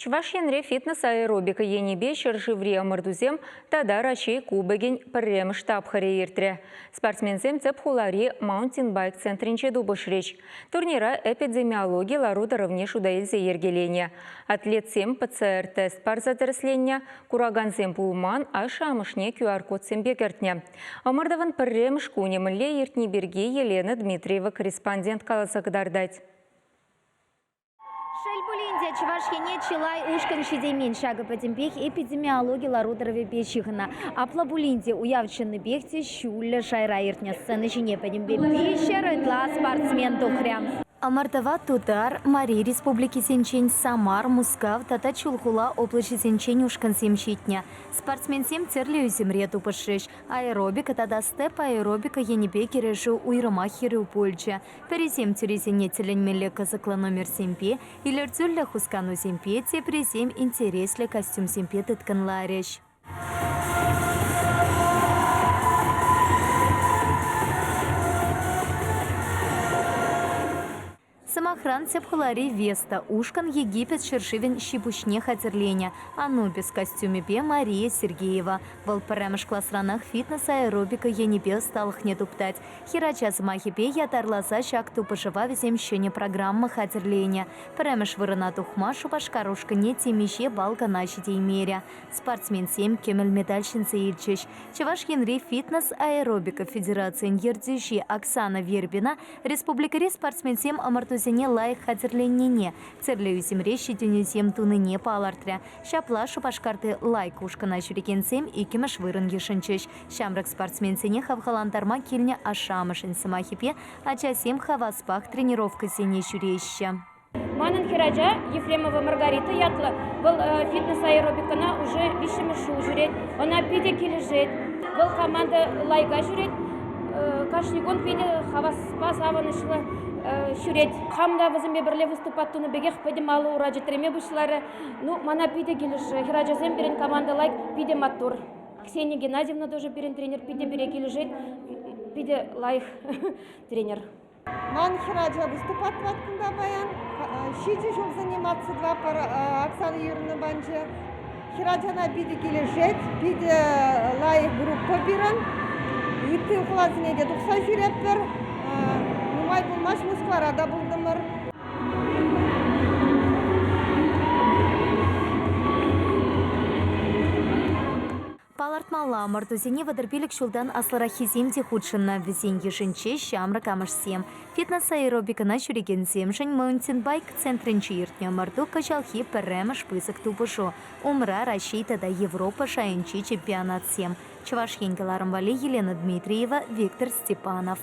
Чувашьянре фитнес аэробика енебе шыршывре мырдузем тада Рашей кубыгень піррем штаб хареертре. Спортсмензем цеп хулари маунтинбайк центринче дубышреч. Турнира эпидемиология ларуда равне шудаилзе ергелене. Атлетсем ПЦР-тест парзатырысленне, кураганзем пулман, а шамышне QR-кодсем бекертне. Амырдаван піррем шкунемле ертнеберге Елена Дмитриева корреспондент каласагдардать. Шельбулинде Чувашьяне чилай ушкан шидемин шага подембех эпидемиология ларудрове бешихна. Аплабулинде уявченный бехте щуля шайраиртня сцены жіне подембе бешер для спортсмен тухрям. Амартава Тутар, Мари Республики Сенчень, Самар, Мускав, Тата Чулхула, облачи Сенчень, Ушкан Семщитня. Спортсмен сем церлю земре тупошиш. Аэробика тада степ аэробика енебеки решу уйромахири упольча. Пересем тюрезене теленмеле казакла номер 7 или рцюлля хускану 7 те пресем интересля костюм 7 тканлареш. Самохран Цепхулари Веста, Ушкан Египет Шершивин Щипушне Хатерления, Анубис костюме Бе Мария Сергеева, Волпарамыш классранах фитнеса аэробика Енебе сталых не туптать. Хирача Самахипе Ятарласа Шак тупышева везем щене программа Хатерления. Парамыш вырана тухма Шупашкарушка не темище балка наши деймеря. Спортсмен 7 кемель медальщинца Ильчич. Чуваш Енри фитнес аэробика Федерации Ньердзюши Оксана Вербина, Республикари спортсмен 7 Амартузине лайх хатерленине. Церлею земре щитюнюсем туныне палартря. Шапла Шупашкарты лайк ушкана шурикенсем и кемеш вырын ешенчеш. Шамрак спортсмен сене хавхалантарма кильня ашамышын самахипе, а часем хаваспах тренировка сене шуреща. Манан Хираджа, Ефремова Маргарита Ятла, был фитнес-аэробикана уже вишемешу жюрет, она пиде килежет, был команда лайга жюрет, кашнигон пиде хаваспа саванышла жюрет. Хамда вазымбе бірле выступат туны бегех педем алу ураджа треме бушлары, ну мана пиде килеш, Хираджа зем берен команда лайк пиде матур. Ксения Геннадьевна тоже берен тренер, пиде бере килежет, пиде лайк тренер. Ман Хираджа выступать ваткында баян, шиди жол заниматься два пара Оксана Юрьевна банджа. Хираджана биде келешет, биде лайық группа бирен, итті ұқылазынеге дұқса жүреппер, нумай бұлмаш Москварада бұлдымыр. Палартмала Мартузине водорпилик шулдан асларахизимде худшинна везен ешенче шамра камышсем. Фитнес-аэробика на шуригенсем шень маунтинбайк центринче иртня марту качалхи перемаш пысок тупышу. Умра Рашей тада Европа шаенчи чемпионат 7. Чувашьен Елена Дмитриева, Виктор Степанов.